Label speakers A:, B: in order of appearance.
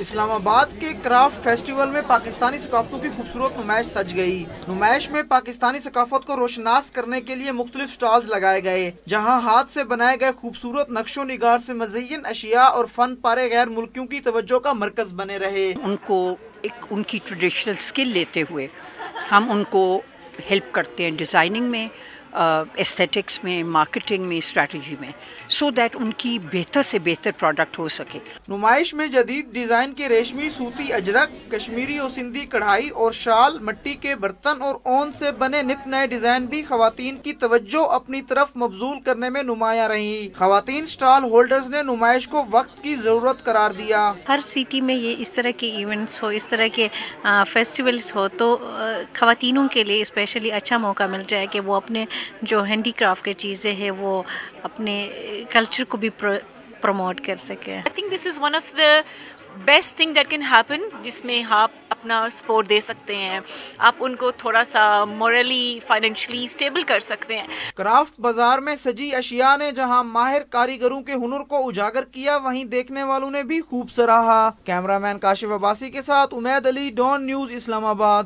A: اسلام آباد کے craft festival میں پاکستانی ثقافتوں کی خوبصورت نمائش سج گئی۔ نمائش میں پاکستانی ثقافت کو روشناس کرنے کے لیے مختلف سٹالز لگائے گئے، جہاں ہاتھ سے بنائے گئے خوبصورت نقش و نگار سے مزین اشیاء اور فن پارے غیر ملکیوں کی توجہ کا مرکز بنے رہے۔
B: ان کو ان کی ٹریڈیشنل سکل لیتے ہوئے ہم ان کو ہیلپ کرتے ہیں ڈیزائننگ میں، ایستھیٹکس میں، مارکیٹنگ میں، اسٹریٹجی میں، سو دیٹ ان کی بہتر سے بہتر پروڈکٹ ہو سکے۔
A: نمائش میں جدید ڈیزائن کے ریشمی سوتی اجرک، کشمیری اور سندھی کڑھائی اور شال، مٹی کے برتن اور اون سے بنے نت نئے ڈیزائن بھی خواتین کی توجہ اپنی طرف مبذول کرنے میں نمایاں رہیں۔ خواتین سٹال ہولڈرز نے نمائش کو وقت کی ضرورت قرار دیا۔
C: ہر سٹی میں یہ اس طرح کے ایونٹس ہو، اس طرح کے فیسٹیولز ہو تو خواتینوں کے لیے اسپیشلی اچھا موقع مل جائے کہ وہ اپنے جو ہینڈی کرافٹ کی چیزیں ہیں وہ اپنے کلچر کو بھی پروموٹ کر سکیں۔
D: I think this is one of the best thing that can happen جس میں آپ اپنا سپورٹ دے سکتے ہیں، آپ ان کو تھوڑا سا مورلی فائنینشلی اسٹیبل کر سکتے ہیں۔
A: کرافٹ بازار میں سجی اشیاء نے جہاں ماہر کاریگروں کے ہنر کو اجاگر کیا، وہیں دیکھنے والوں نے بھی خوب سراہا۔ کیمرہ مین کاشف عباسی کے ساتھ امید علی، ڈان نیوز، اسلام آباد۔